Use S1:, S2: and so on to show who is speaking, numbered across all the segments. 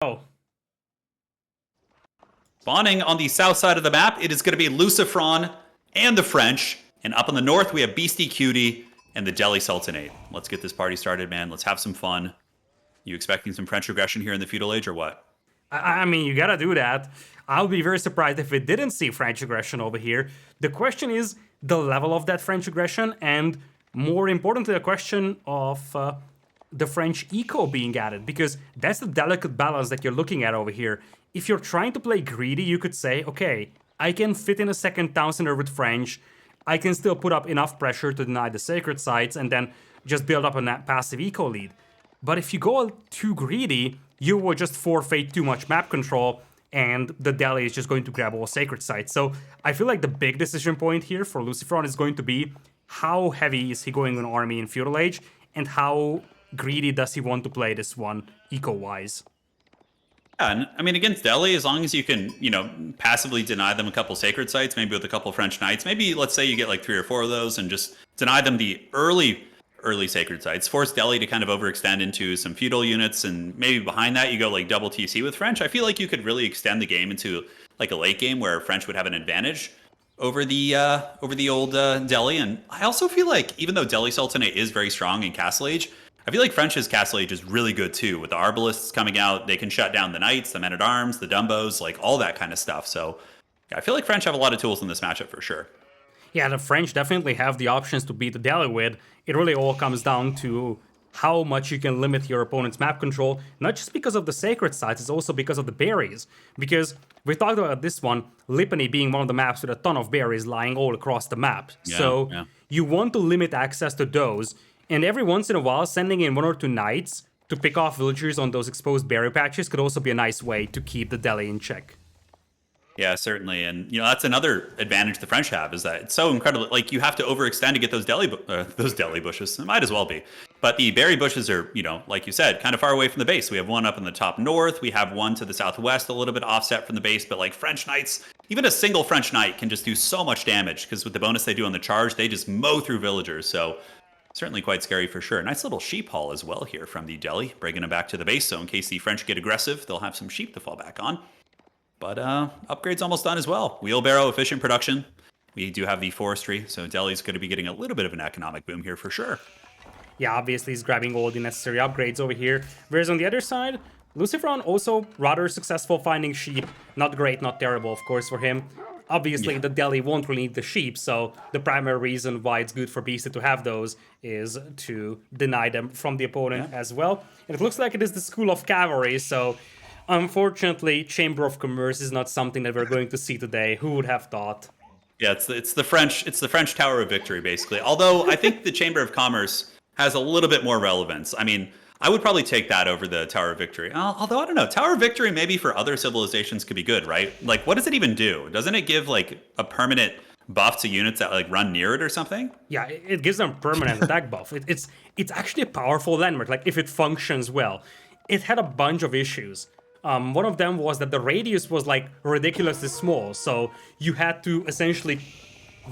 S1: Oh,
S2: Spawning on the south side of the map, it is going to be LucifroN and the French. And up in the north, we have Beastyqt and the Delhi Sultanate. Let's get this party started, man. Let's have some fun. You expecting some French aggression here in the feudal age or what?
S1: I mean, you gotta do that. I'll be very surprised if we didn't see French aggression over here. The question is the level of that French aggression, and more importantly, the question of the French eco being added, because that's the delicate balance that you're looking at over here. If you're trying to play greedy, you could say, okay, I can fit in a second town center with French. I can still put up enough pressure to deny the sacred sites and then just build up a passive eco lead. But if you go too greedy, you will just forfeit too much map control, and the Delhi is just going to grab all sacred sites. So I feel like the big decision point here for LucifroN is going to be how heavy is he going on army in feudal age, and how greedy does he want to play this one eco-wise.
S2: Yeah, and I mean, against Delhi, as long as you can, passively deny them a couple sacred sites, maybe with a couple French knights, maybe let's say you get like 3 or 4 of those and just deny them the early sacred sites, force Delhi to kind of overextend into some feudal units, and maybe behind that you go like double TC with French. I feel like you could really extend the game into like a late game where French would have an advantage over the old Delhi. And I also feel like even though Delhi Sultanate is very strong in Castle Age, I feel like French's Castle Age is really good too. With the Arbalists coming out, they can shut down the Knights, the Men-at-Arms, the Dumbos, like all that kind of stuff. So yeah, I feel like French have a lot of tools in this matchup for sure.
S1: Yeah, the French definitely have the options to beat the Delhi with. It really all comes down to how much you can limit your opponent's map control, not just because of the sacred sites, it's also because of the berries. Because we talked about this one, Lipany being one of the maps with a ton of berries lying all across the map. So you want to limit access to those, and every once in a while sending in 1 or 2 knights to pick off villagers on those exposed berry patches could also be a nice way to keep the Delhi in check.
S2: Yeah, certainly. And, that's another advantage the French have, is that it's so incredible. Like, you have to overextend to get those deli bushes. It might as well be. But the berry bushes are, like you said, kind of far away from the base. We have one up in the top north. We have one to the southwest, a little bit offset from the base. But, like, French knights, even a single French knight can just do so much damage, because with the bonus they do on the charge, they just mow through villagers. So certainly quite scary for sure. Nice little sheep haul as well here from the Delhi, bringing them back to the base. So in case the French get aggressive, they'll have some sheep to fall back on. But upgrade's almost done as well. Wheelbarrow, efficient production. We do have the forestry, so Delhi's going to be getting a little bit of an economic boom here for sure.
S1: Yeah, obviously he's grabbing all the necessary upgrades over here. Whereas on the other side, LucifroN also rather successful finding sheep. Not great, not terrible, of course, for him. Obviously, the Delhi won't really need the sheep, so the primary reason why it's good for Beastyqt to have those is to deny them from the opponent as well. And it looks like it is the School of Cavalry, so unfortunately, Chamber of Commerce is not something that we're going to see today. Who would have thought?
S2: Yeah, it's the French Tower of Victory, basically. Although I think the Chamber of Commerce has a little bit more relevance. I mean, I would probably take that over the Tower of Victory. Although I don't know, Tower of Victory maybe for other civilizations could be good, right? Like, what does it even do? Doesn't it give like a permanent buff to units that like run near it or something?
S1: Yeah, it gives them permanent attack buff. It's actually a powerful landmark. Like, if it functions well, it had a bunch of issues. One of them was that the radius was like ridiculously small, so you had to essentially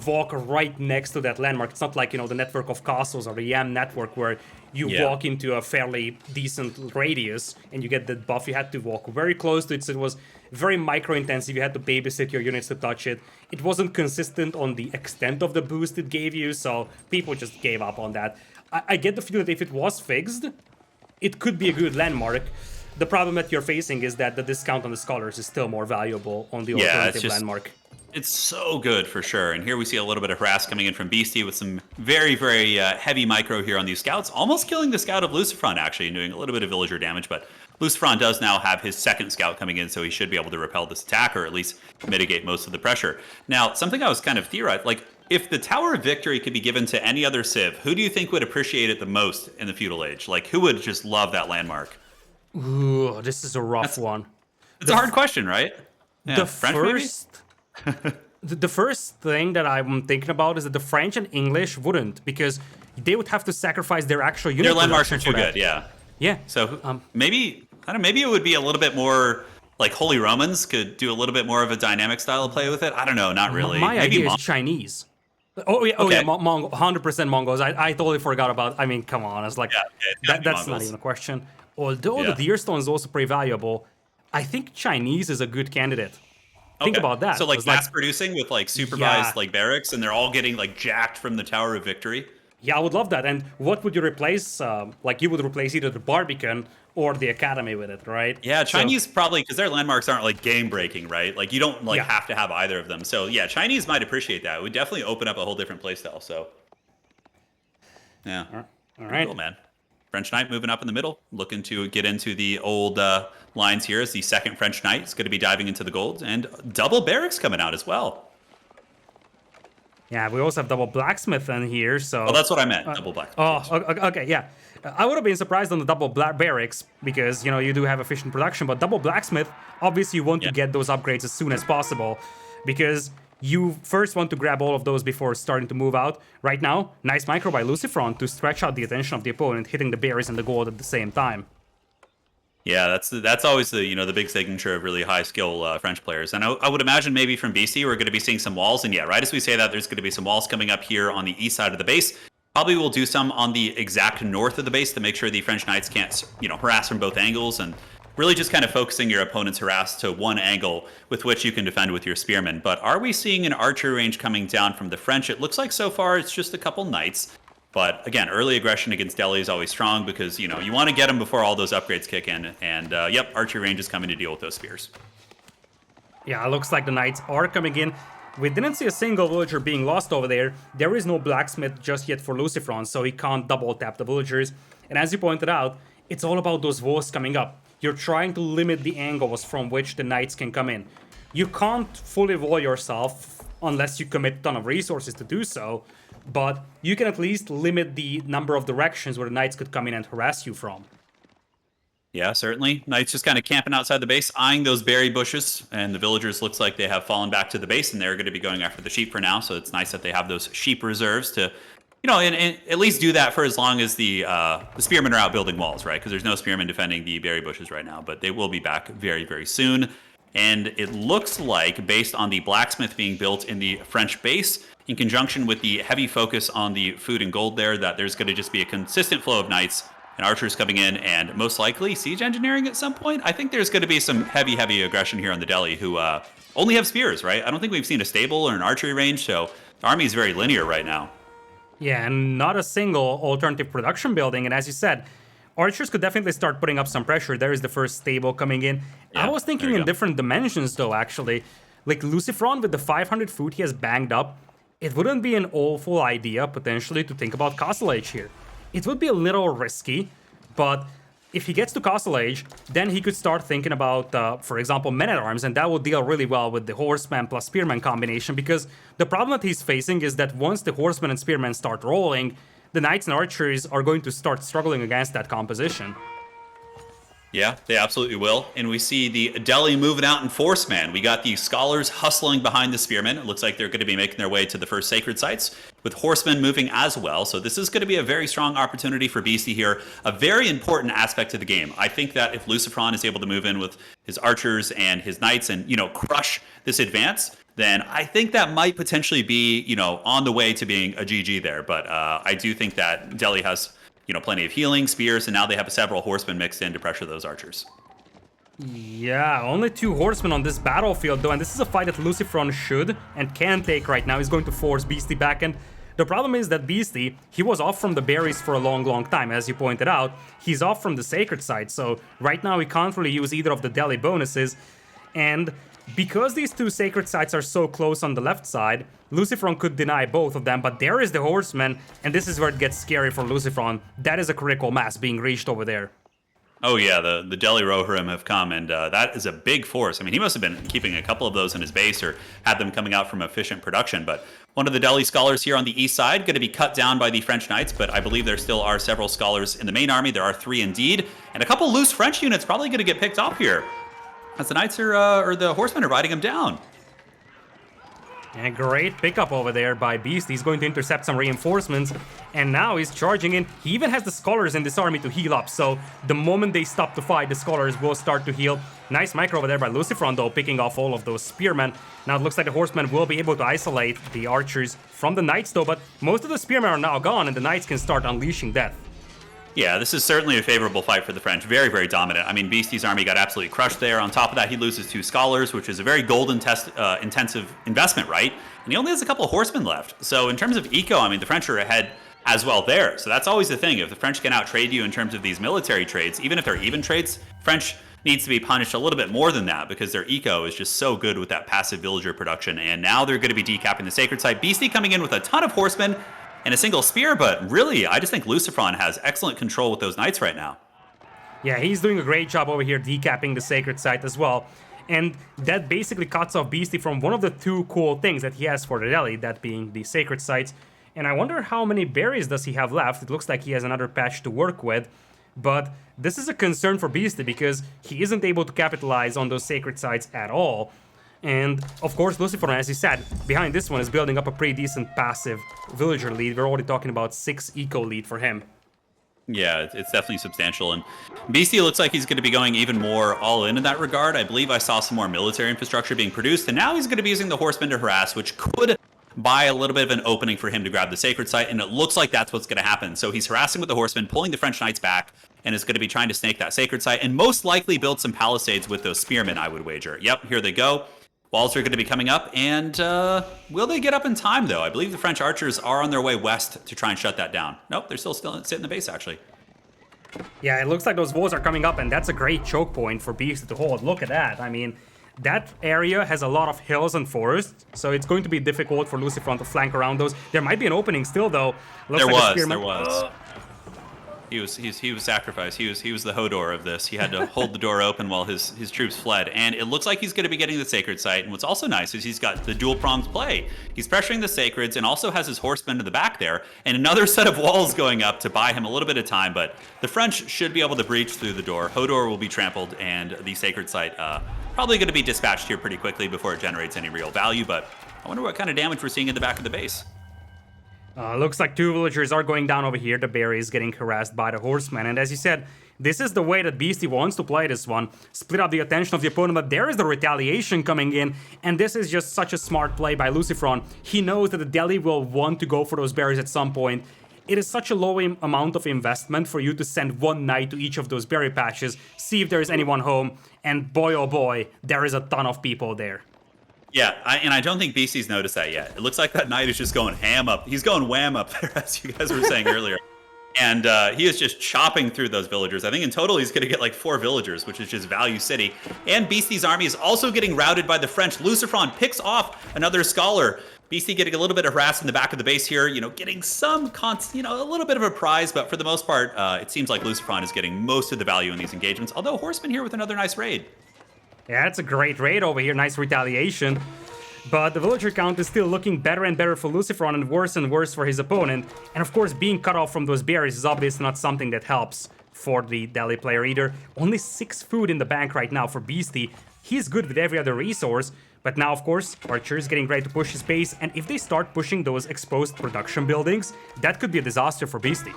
S1: walk right next to that landmark. It's not like, the network of castles or the YAM network where you walk into a fairly decent radius and you get the buff. You had to walk very close to it, so it was very micro-intensive. You had to babysit your units to touch it. It wasn't consistent on the extent of the boost it gave you, so people just gave up on that. I get the feeling that if it was fixed, it could be a good landmark. The problem that you're facing is that the discount on the scholars is still more valuable on the alternative landmark.
S2: It's so good for sure. And here we see a little bit of harass coming in from Beastie with some very, very heavy micro here on these scouts. Almost killing the scout of LucifroN, actually, and doing a little bit of villager damage. But LucifroN does now have his second scout coming in, so he should be able to repel this attack, or at least mitigate most of the pressure. Now, something I was kind of theorizing, like, if the Tower of Victory could be given to any other civ, who do you think would appreciate it the most in the feudal age? Like, who would just love that landmark?
S1: Ooh, this is a rough one.
S2: It's a hard question, right? Yeah,
S1: the first thing that I'm thinking about is that the French and English wouldn't, because they would have to sacrifice their actual unit.
S2: Their landmarks are too good, yeah.
S1: Yeah.
S2: So maybe maybe it would be a little bit more like Holy Romans could do a little bit more of a dynamic style of play with it. I don't know, not really.
S1: My idea is Chinese. Oh yeah, okay. Mongol, 100% Mongols. I totally forgot about. I mean, come on, it's like that's not even a question. Although the Deerstone is also pretty valuable, I think Chinese is a good candidate. Think about that.
S2: So like
S1: 'cause,
S2: mass producing with like supervised
S1: Yeah.
S2: like barracks, and they're all getting like jacked from the Tower of Victory.
S1: Yeah, I would love that. And what would you replace? Like you would replace either the Barbican or the Academy with it, right?
S2: Yeah,
S1: So
S2: Chinese probably because their landmarks aren't like game breaking, right? Like you don't like
S1: yeah,
S2: have to have either of them. So yeah, Chinese might appreciate that. It would definitely open up a whole different playstyle. So yeah,
S1: all
S2: pretty
S1: right.
S2: cool, man. French Knight moving up in the middle, looking to get into the old lines here as the second French Knight is going to be diving into the gold, and double barracks coming out as well.
S1: Yeah, we also have double blacksmith in here. So
S2: Well, that's what I meant, double black.
S1: okay, yeah. I would have been surprised on the double barracks because you do have efficient production, but double blacksmith, obviously you want to
S2: Yeah.
S1: get those upgrades as soon as possible because you first want to grab all of those before starting to move out. Right now, nice micro by LucifroN to stretch out the attention of the opponent, hitting the berries and the gold at the same time.
S2: Yeah, that's always the the big signature of really high skill French players, and I would imagine maybe from BC we're going to be seeing some walls, and yeah, right as we say that, there's going to be some walls coming up here on the east side of the base. Probably will do some on the exact north of the base to make sure the French Knights can't harass from both angles, and really just kind of focusing your opponent's harass to one angle with which you can defend with your spearmen. But are we seeing an archery range coming down from the French? It looks like so far it's just a couple knights. But again, early aggression against Delhi is always strong because, you want to get them before all those upgrades kick in. And yep, archery range is coming to deal with those spears.
S1: Yeah, it looks like the knights are coming in. We didn't see a single villager being lost over there. There is no blacksmith just yet for LucifroN, so he can't double tap the villagers. And as you pointed out, it's all about those walls coming up. You're trying to limit the angles from which the knights can come in. You can't fully wall yourself unless you commit a ton of resources to do so, but you can at least limit the number of directions where the knights could come in and harass you from.
S2: Yeah, certainly. Knights just kind of camping outside the base, eyeing those berry bushes, and the villagers looks like they have fallen back to the base, and they're going to be going after the sheep for now. So it's nice that they have those sheep reserves to, and at least do that for as long as the spearmen are out building walls, right? Because there's no spearmen defending the berry bushes right now, but they will be back very, very soon. And it looks like, based on the blacksmith being built in the French base, in conjunction with the heavy focus on the food and gold there, that there's going to just be a consistent flow of knights and archers coming in, and most likely siege engineering at some point. I think there's going to be some heavy aggression here on the Delhi, who only have spears, right? I don't think we've seen a stable or an archery range, so the army is very linear right now.
S1: Yeah, and not a single alternative production building. And as you said, archers could definitely start putting up some pressure. There is the first stable coming in.
S2: Yeah,
S1: I was thinking
S2: there you
S1: in
S2: go.
S1: different dimensions, though, actually. Like LucifroN with the 500 food he has banged up, it wouldn't be an awful idea, potentially, to think about Castle Age here. It would be a little risky, but if he gets to Castle Age, then he could start thinking about, for example, men-at-arms, and that would deal really well with the horseman plus spearman combination, because the problem that he's facing is that once the horsemen and spearmen start rolling, the knights and archers are going to start struggling against that composition.
S2: Yeah, they absolutely will. And we see the Delhi moving out in force, man. We got the scholars hustling behind the spearmen. It looks like they're going to be making their way to the first sacred sites, with horsemen moving as well. So this is going to be a very strong opportunity for Beasty here. A very important aspect of the game. I think that if LucifroN is able to move in with his archers and his knights and, crush this advance, then I think that might potentially be, on the way to being a GG there. But I do think that Delhi has plenty of healing, spears, and now they have several horsemen mixed in to pressure those archers.
S1: Yeah, only 2 horsemen on this battlefield, though, and this is a fight that LucifroN should and can take right now. He's going to force Beasty back, and the problem is that Beasty, he was off from the berries for a long time, as you pointed out. He's off from the sacred side, so right now he can't really use either of the Delhi bonuses, and because these 2 sacred sites are so close on the left side, LucifroN could deny both of them, but there is the horseman, and this is where it gets scary for LucifroN. That is a critical mass being reached over there.
S2: Oh yeah, the Delhi Rohirrim have come, and that is a big force. I mean, he must have been keeping a couple of those in his base or had them coming out from efficient production, but one of the Delhi scholars here on the east side going to be cut down by the French knights, but I believe there still are several scholars in the main army. There are 3 indeed, and a couple loose French units probably going to get picked off here, as the knights are, or the horsemen are riding them down.
S1: And a great pickup over there by Beast. He's going to intercept some reinforcements, and now he's charging in. He even has the scholars in this army to heal up, so the moment they stop to fight, the scholars will start to heal. Nice micro over there by LucifroN, though, picking off all of those spearmen. Now it looks like the horsemen will be able to isolate the archers from the knights, though, but most of the spearmen are now gone, and the knights can start unleashing death.
S2: Yeah, this is certainly a favorable fight for the French. Very, very dominant. I mean, Beastie's army got absolutely crushed there. On top of that, he loses 2 scholars, which is a very intensive investment, right? And he only has a couple of horsemen left. So in terms of eco, I mean, the French are ahead as well there. So that's always the thing. If the French can outtrade you in terms of these military trades, even if they're even trades, French needs to be punished a little bit more than that because their eco is just so good with that passive villager production. And now they're going to be decapping the sacred site. Beastie coming in with a ton of horsemen and a single spear, but really, I just think LucifroN has excellent control with those knights right now.
S1: Yeah, he's doing a great job over here decapping the sacred site as well. And that basically cuts off Beastie from one of the 2 cool things that he has for the Delhi, that being the sacred sites. And I wonder how many berries does he have left. It looks like he has another patch to work with. But this is a concern for Beastie because he isn't able to capitalize on those sacred sites at all. And of course, LucifroN, as you said, behind this one is building up a pretty decent passive villager lead. We're already talking about 6 eco lead for him.
S2: Yeah, it's definitely substantial. And Beastie looks like he's going to be going even more all in that regard. I believe I saw some more military infrastructure being produced, and now he's going to be using the horsemen to harass, which could buy a little bit of an opening for him to grab the sacred site, and it looks like that's what's going to happen. So he's harassing with the horsemen, pulling the French knights back, and is going to be trying to snake that sacred site, and most likely build some palisades with those spearmen, I would wager. Yep, here they go. Walls are going to be coming up, and will they get up in time, though? I believe the French archers are on their way west to try and shut that down. Nope, they're still sitting in the base, actually.
S1: Yeah, it looks like those walls are coming up, and that's a great choke point for Beastie to hold. Look at that. I mean, that area has a lot of hills and forests, so it's going to be difficult for LucifroN to flank around those. There might be an opening still, though.
S2: Looks like there was. He was sacrificed. He was the Hodor of this. He had to hold the door open while his troops fled. And it looks like he's going to be getting the sacred site. And what's also nice is he's got the dual pronged play. He's pressuring the sacreds and also has his horsemen in the back there. And another set of walls going up to buy him a little bit of time. But the French should be able to breach through the door. Hodor will be trampled, and the sacred site probably going to be dispatched here pretty quickly before it generates any real value. But I wonder what kind of damage we're seeing in the back of the base.
S1: Looks like 2 villagers are going down over here. The berry is getting harassed by the horsemen. And as you said, this is the way that Beastie wants to play this one. Split up the attention of the opponent, but there is the retaliation coming in. And this is just such a smart play by LucifroN. He knows that the Delhi will want to go for those berries at some point. It is such a low amount of investment for you to send 1 knight to each of those berry patches, see if there is anyone home, and boy oh boy, there is a ton of people there.
S2: Yeah, and I don't think BC's noticed that yet. It looks like that knight is just going ham up. He's going wham up there, as you guys were saying earlier. And he is just chopping through those villagers. I think in total he's going to get like 4 villagers, which is just value city. And Beastie's army is also getting routed by the French. LucifroN picks off another scholar. Beastie getting a little bit of harass in the back of the base here, getting some, a little bit of a prize. But for the most part, it seems like LucifroN is getting most of the value in these engagements. Although Horseman here with another nice raid.
S1: Yeah, it's a great raid over here. Nice retaliation. But the villager count is still looking better and better for LucifroN and worse for his opponent. And of course, being cut off from those berries is obviously not something that helps for the Delhi player either. Only 6 food in the bank right now for Beastie. He's good with every other resource. But now, of course, Archer is getting ready to push his base. And if they start pushing those exposed production buildings, that could be a disaster for Beastie.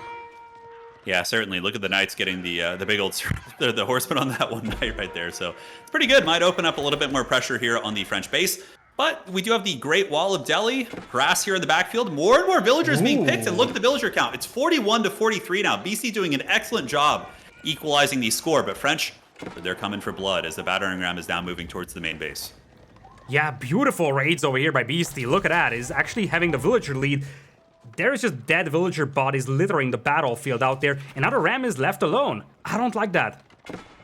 S2: Yeah, certainly. Look at the knights getting the big old the horseman on that one knight right there. So it's pretty good. Might open up a little bit more pressure here on the French base. But we do have the Great Wall of Delhi. Harass here in the backfield. More and more villagers being picked. And look at the villager count. It's 41 to 43 now. BC doing an excellent job equalizing the score. But French, they're coming for blood as the battering ram is now moving towards the main base.
S1: Yeah, beautiful raids over here by Beastie. Look at that. He's actually having the villager lead. There is just dead villager bodies littering the battlefield out there. Another ram is left alone. I don't like that.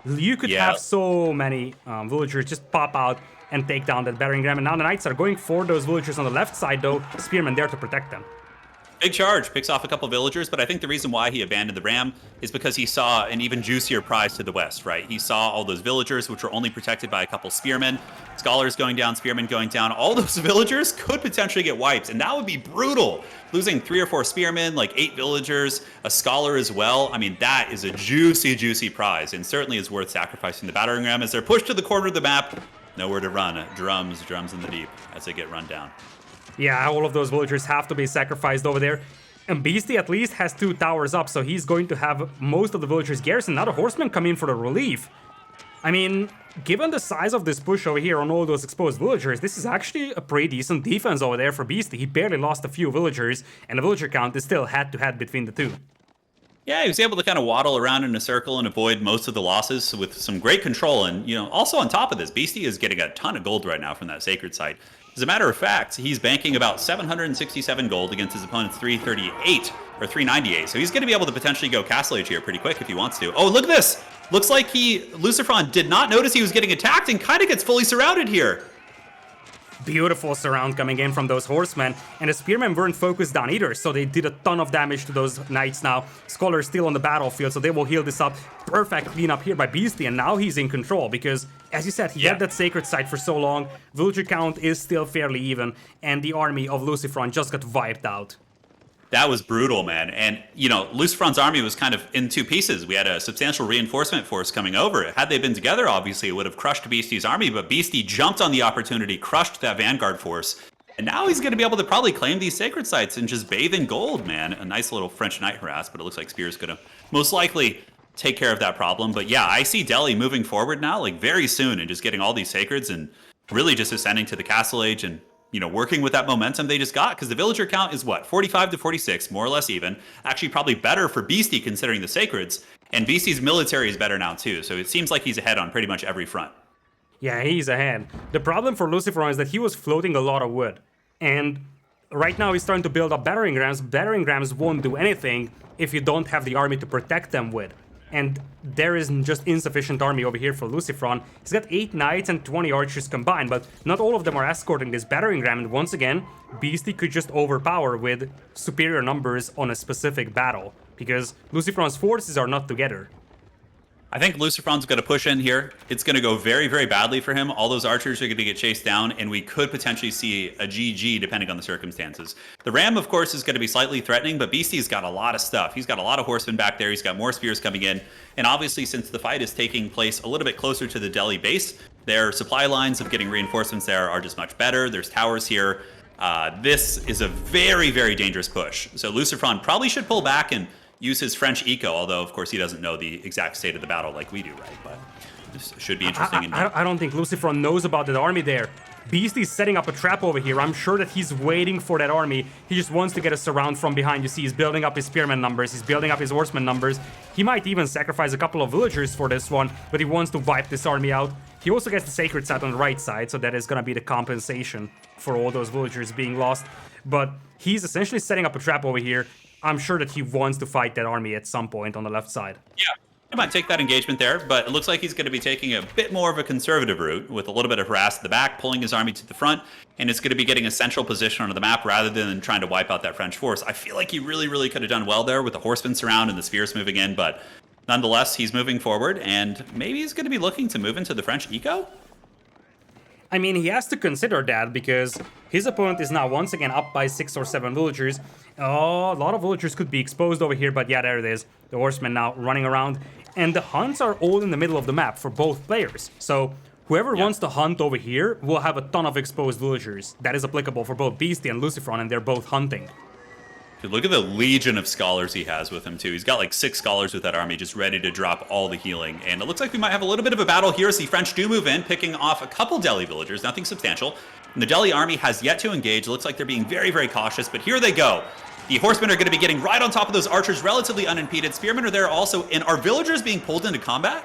S1: You could have so many villagers just pop out and take down that battering ram. And now the knights are going for those villagers on the left side, though. Spearmen there to protect them.
S2: Big charge, picks off a couple villagers, but I think the reason why he abandoned the ram is because he saw an even juicier prize to the west, right? He saw all those villagers, which were only protected by a couple spearmen, scholars going down, spearmen going down. All those villagers could potentially get wiped, and that would be brutal. Losing 3 or 4 spearmen, like 8 villagers, a scholar as well. I mean, that is a juicy, juicy prize, and certainly is worth sacrificing the battering ram as they're pushed to the corner of the map. Nowhere to run. Drums in the deep as they get run down.
S1: Yeah, all of those villagers have to be sacrificed over there. And Beastie at least has 2 towers up, so he's going to have most of the villagers garrison. Now the horsemen come in for the relief. I mean, given the size of this push over here on all those exposed villagers, this is actually a pretty decent defense over there for Beastie. He barely lost a few villagers, and the villager count is still head-to-head between the two.
S2: Yeah, he was able to kind of waddle around in a circle and avoid most of the losses with some great control. And, also on top of this, Beasty is getting a ton of gold right now from that sacred site. As a matter of fact, he's banking about 767 gold against his opponent's 338 or 398. So he's going to be able to potentially go Castle Age here pretty quick if he wants to. Oh, look at this! Looks like LucifroN did not notice he was getting attacked and kind of gets fully surrounded here.
S1: Beautiful surround coming in from those horsemen, and the spearmen weren't focused down either, so they did a ton of damage to those knights now. Scholar is still on the battlefield, so they will heal this up. Perfect cleanup here by Beasty, and now he's in control because, as you said, he had that sacred site for so long. Villager count is still fairly even, and the army of LucifroN just got wiped out.
S2: That was brutal, man. And, LucifroN's army was kind of in two pieces. We had a substantial reinforcement force coming over. Had they been together, obviously, it would have crushed Beasty's army, but Beasty jumped on the opportunity, crushed that vanguard force. And now he's going to be able to probably claim these sacred sites and just bathe in gold, man. A nice little French knight harass, but it looks like Spear's going to most likely take care of that problem. But yeah, I see Delhi moving forward now, like very soon, and just getting all these sacreds and really just ascending to the Castle Age and working with that momentum they just got, because the villager count is what, 45 to 46, more or less even. Actually, probably better for Beasty considering the sacreds, and Beasty's military is better now too, so it seems like he's ahead on pretty much every front.
S1: Yeah, he's ahead. The problem for LucifroN is that he was floating a lot of wood, and right now he's starting to build up battering rams. Battering rams won't do anything if you don't have the army to protect them with. And there is just insufficient army over here for LucifroN. He's got 8 knights and 20 archers combined, but not all of them are escorting this battering ram, and once again, Beasty could just overpower with superior numbers on a specific battle, because LucifroN's forces are not together.
S2: I think LucifroN's going to push in here. It's going to go very, very badly for him. All those archers are going to get chased down, and we could potentially see a GG depending on the circumstances. The ram, of course, is going to be slightly threatening, but Beasty's got a lot of stuff. He's got a lot of horsemen back there. He's got more spears coming in. And obviously, since the fight is taking place a little bit closer to the Delhi base, their supply lines of getting reinforcements there are just much better. There's towers here. This is a very, very dangerous push. So LucifroN probably should pull back and use his French eco, although, of course, he doesn't know the exact state of the battle like we do, right? But this should be interesting.
S1: I don't think LucifroN knows about that army there. Beasty's setting up a trap over here. I'm sure that he's waiting for that army. He just wants to get a surround from behind. You see, he's building up his spearman numbers. He's building up his horseman numbers. He might even sacrifice a couple of villagers for this one, but he wants to wipe this army out. He also gets the sacred site on the right side, so that is going to be the compensation for all those villagers being lost. But he's essentially setting up a trap over here. I'm sure that he wants to fight that army at some point on the left side.
S2: Yeah, he might take that engagement there, but it looks like he's going to be taking a bit more of a conservative route with a little bit of harass at the back, pulling his army to the front, and it's going to be getting a central position on the map rather than trying to wipe out that French force. I feel like he really, really could have done well there with the horsemen surround and the spears moving in, but nonetheless, he's moving forward, and maybe he's going to be looking to move into the French eco?
S1: I mean, he has to consider that because his opponent is now once again up by 6 or 7 villagers. Oh, a lot of villagers could be exposed over here, but yeah, there it is. The horsemen now running around. And the hunts are all in the middle of the map for both players. So whoever wants to hunt over here will have a ton of exposed villagers. That is applicable for both Beasty and LucifroN, and they're both hunting.
S2: Dude, look at the legion of scholars he has with him, too. He's got like 6 scholars with that army just ready to drop all the healing. And it looks like we might have a little bit of a battle here as the French do move in, picking off a couple Delhi villagers, nothing substantial. And the Delhi army has yet to engage. It looks like they're being very, very cautious, but here they go. The horsemen are going to be getting right on top of those archers, relatively unimpeded. Spearmen are there also, and are villagers being pulled into combat?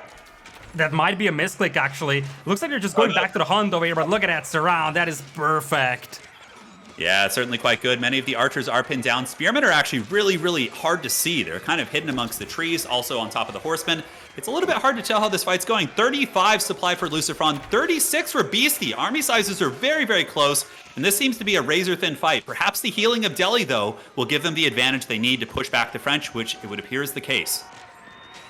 S1: That might be a misclick, actually. Looks like they're just going back to the hunt over here, but look at that surround. That is perfect.
S2: Yeah, it's certainly quite good. Many of the archers are pinned down. Spearmen are actually really, really hard to see. They're kind of hidden amongst the trees, also on top of the horsemen. It's a little bit hard to tell how this fight's going. 35 supply for LucifroN, 36 for Beasty. Army sizes are very, very close, and this seems to be a razor-thin fight. Perhaps the healing of Delhi, though, will give them the advantage they need to push back the French, which it would appear is the case.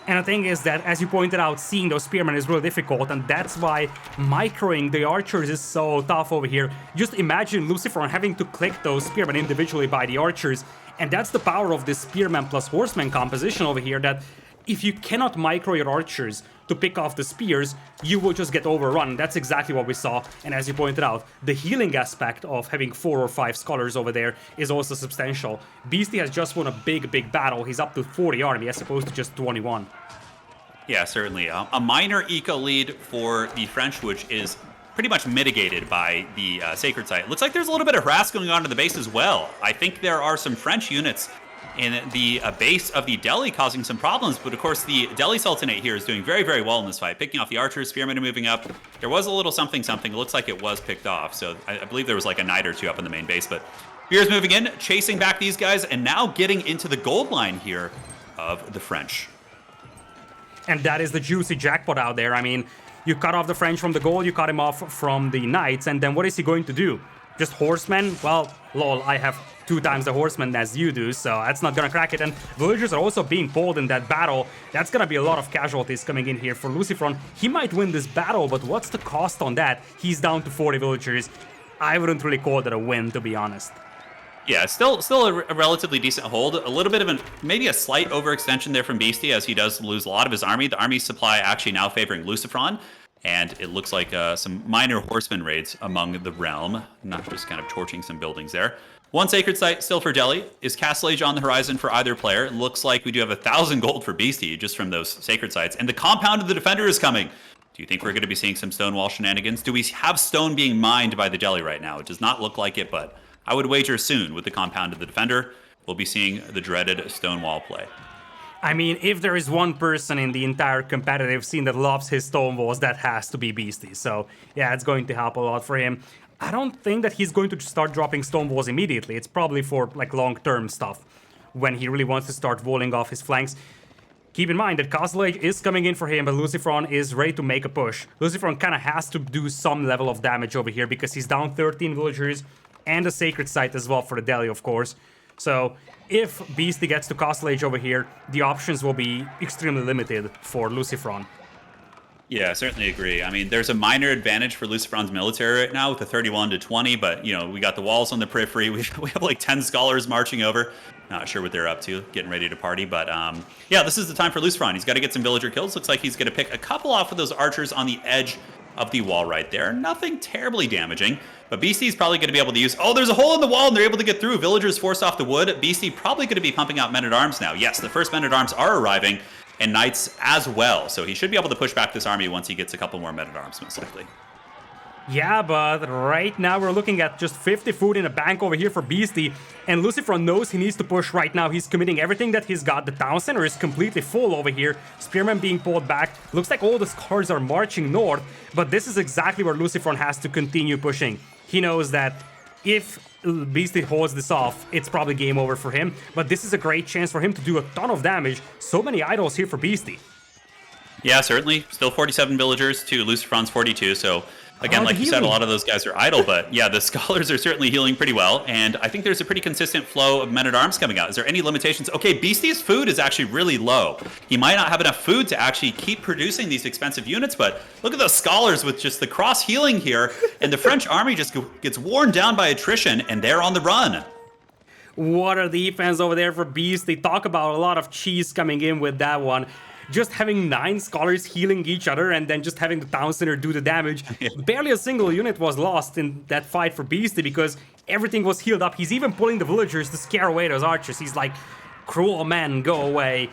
S1: And the thing is that, as you pointed out, seeing those spearmen is really difficult, and that's why microing the archers is so tough over here. Just imagine LucifroN having to click those spearmen individually by the archers, and that's the power of this spearman plus horseman composition over here, that if you cannot micro your archers to pick off the spears, you will just get overrun. That's exactly what we saw, and as you pointed out, the healing aspect of having 4 or 5 scholars over there is also substantial. Beasty has just won a big, big battle. He's up to 40 army as opposed to just 21.
S2: Yeah, certainly. A minor eco lead for the French, which is pretty much mitigated by the sacred site. Looks like there's a little bit of harass going on to the base as well. I think there are some French units in the base of the Delhi, causing some problems. But of course, the Delhi Sultanate here is doing very, very well in this fight, picking off the archers. Spearmen are moving up. There was a little something. It looks like it was picked off. So I believe there was like a knight or two up in the main base. But Spears moving in, chasing back these guys, and now getting into the gold line here of the French.
S1: And that is the juicy jackpot out there. I mean, you cut off the French from the gold, you cut him off from the knights, and then what is he going to do? Just horsemen? Well, lol, I have 2 times the horsemen as you do, so that's not gonna crack it. And villagers are also being pulled in that battle. That's gonna be a lot of casualties coming in here for LucifroN. He might win this battle, but what's the cost on that? He's down to 40 villagers. I wouldn't really call that a win, to be honest.
S2: Yeah, still a relatively decent hold. A little bit of maybe a slight overextension there from Beasty, as he does lose a lot of his army. The army supply actually now favoring LucifroN, and it looks like some minor horseman raids among the realm. Not just kind of torching some buildings there. 1 sacred site still for Delhi. Is Castle Age on the horizon for either player? It looks like we do have 1,000 gold for Beasty just from those sacred sites. And the compound of the defender is coming. Do you think we're going to be seeing some Stonewall shenanigans? Do we have stone being mined by the Delhi right now? It does not look like it, but I would wager soon with the compound of the defender, we'll be seeing the dreaded Stonewall play.
S1: I mean, if there is one person in the entire competitive scene that loves his stone walls, that has to be Beasty. So yeah, it's going to help a lot for him. I don't think that he's going to start dropping stone walls immediately. It's probably for like long-term stuff when he really wants to start walling off his flanks. Keep in mind that Castle Age is coming in for him, but LucifroN is ready to make a push. LucifroN kind of has to do some level of damage over here because he's down 13 villagers and a sacred site as well for the Delhi, of course. So if Beasty gets to Castle Age over here, the options will be extremely limited for LucifroN.
S2: Yeah, I certainly agree. I mean, there's a minor advantage for LucifroN's military right now with the 31 to 20, but, you know, we got the walls on the periphery. We have like 10 scholars marching over. Not sure what they're up to, getting ready to party. But, yeah, this is the time for LucifroN. He's got to get some villager kills. Looks like he's going to pick a couple off of those archers on the edge of the wall right there. Nothing terribly damaging, but Beasty's probably going to be able to use... Oh, there's a hole in the wall, and they're able to get through. Villagers forced off the wood. Beasty probably going to be pumping out men-at-arms now. Yes, the first men-at-arms are arriving, and knights as well. So he should be able to push back this army once he gets a couple more men-at-arms, most likely.
S1: Yeah, but right now we're looking at just 50 food in a bank over here for Beasty, and LucifroN knows he needs to push right now. He's committing everything that he's got. The town center is completely full over here. Spearmen being pulled back. Looks like all the scars are marching north, but this is exactly where LucifroN has to continue pushing. He knows that if Beasty holds this off, it's probably game over for him, but this is a great chance for him to do a ton of damage. So many idols here for Beasty.
S2: Yeah, certainly. Still 47 villagers to LucifroN's 42, so... Again, like you said, a lot of those guys are idle, but yeah, the scholars are certainly healing pretty well, and I think there's a pretty consistent flow of men-at-arms coming out. Is there any limitations? Okay, Beasty's food is actually really low. He might not have enough food to actually keep producing these expensive units, but look at those scholars with just the cross-healing here, and the French army just gets worn down by attrition, and they're on the run.
S1: What a defense over there for Beasty. Talk about a lot of cheese coming in with that one. Just having 9 scholars healing each other and then just having the town center do the damage. Yeah. Barely a single unit was lost in that fight for Beasty because everything was healed up. He's even pulling the villagers to scare away those archers. He's like, cruel men, go away.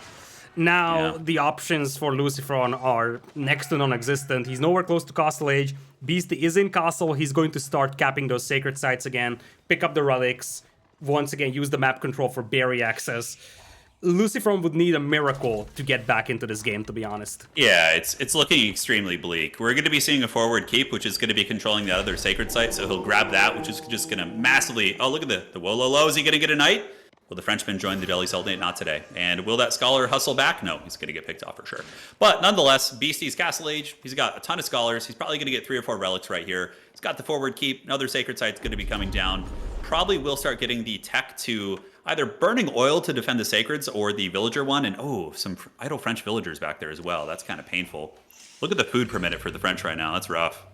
S1: Now the options for LucifroN are next to non-existent. He's nowhere close to Castle Age. Beasty is in Castle. He's going to start capping those sacred sites again, pick up the relics, once again use the map control for berry access. LucifroN would need a miracle to get back into this game, to be honest.
S2: Yeah, it's looking extremely bleak. We're going to be seeing a forward keep, which is going to be controlling the other sacred site, so he'll grab that, which is just going to massively... Oh, look at the Wololo. Is he going to get a knight? Will the Frenchman join the Delhi Sultanate? Not today. And will that scholar hustle back? No, he's going to get picked off for sure. But nonetheless, Beasty's Castle Age. He's got a ton of scholars. He's probably going to get 3 or 4 relics right here. He's got the forward keep. Another sacred site's going to be coming down. Probably will start getting the tech to... either burning oil to defend the sacreds or the villager one. And oh, some idle French villagers back there as well. That's kind of painful. Look at the food per minute for the French right now. That's rough.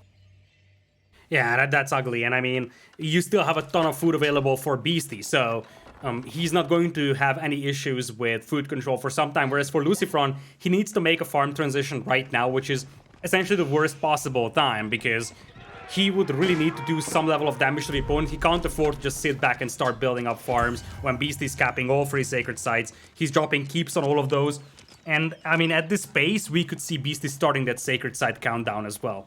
S1: Yeah, that's ugly. And I mean, you still have a ton of food available for Beasty. So he's not going to have any issues with food control for some time. Whereas for LucifroN, he needs to make a farm transition right now, which is essentially the worst possible time because... he would really need to do some level of damage to the opponent. He can't afford to just sit back and start building up farms when Beasty's capping all 3 sacred sites. He's dropping keeps on all of those. And, I mean, at this pace, we could see Beasty starting that sacred site countdown as well.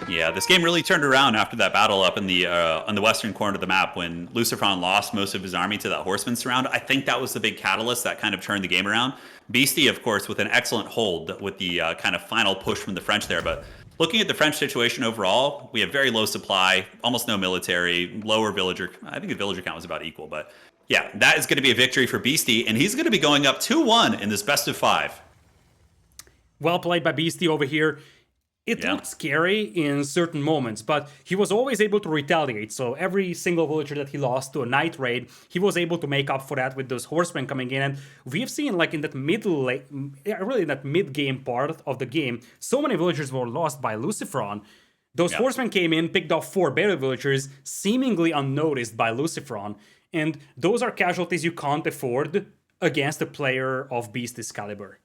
S2: Yeah, this game really turned around after that battle up in the on the western corner of the map when LucifroN lost most of his army to that horseman surround. I think that was the big catalyst that kind of turned the game around. Beasty, of course, with an excellent hold with the kind of final push from the French there. But looking at the French situation overall, we have very low supply, almost no military, lower villager. I think the villager count was about equal. But yeah, that is going to be a victory for Beasty, and he's going to be going up 2-1 in this best of 5.
S1: Well played by Beasty over here. It looked scary in certain moments, but he was always able to retaliate. So every single villager that he lost to a night raid, he was able to make up for that with those horsemen coming in. And we've seen, like, in that really in that mid-game part of the game, so many villagers were lost by LucifroN. Those horsemen came in, picked off 4 barely villagers, seemingly unnoticed by LucifroN. And those are casualties you can't afford against a player of Beasty's caliber.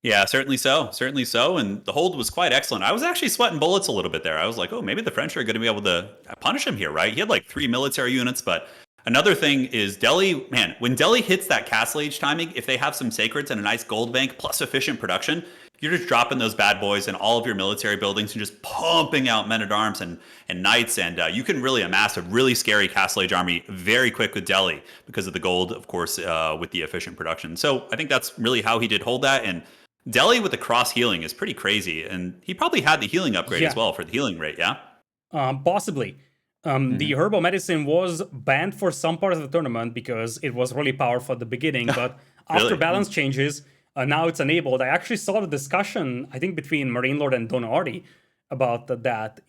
S2: Yeah, certainly so. Certainly so. And the hold was quite excellent. I was actually sweating bullets a little bit there. I was like, oh, maybe the French are going to be able to punish him here, right? He had like 3 military units. But another thing is Delhi, man, when Delhi hits that castle age timing, if they have some sacreds and a nice gold bank plus efficient production, you're just dropping those bad boys in all of your military buildings and just pumping out men-at-arms and knights. And you can really amass a really scary castle age army very quick with Delhi because of the gold, of course, with the efficient production. So I think that's really how he did hold that. And Delhi with the cross healing is pretty crazy, and he probably had the healing upgrade as well for the healing rate, yeah?
S1: Possibly. The herbal medicine was banned for some part of the tournament because it was really powerful at the beginning, but after balance changes, now it's enabled. I actually saw the discussion, I think, between Marine Lord and Donardi about that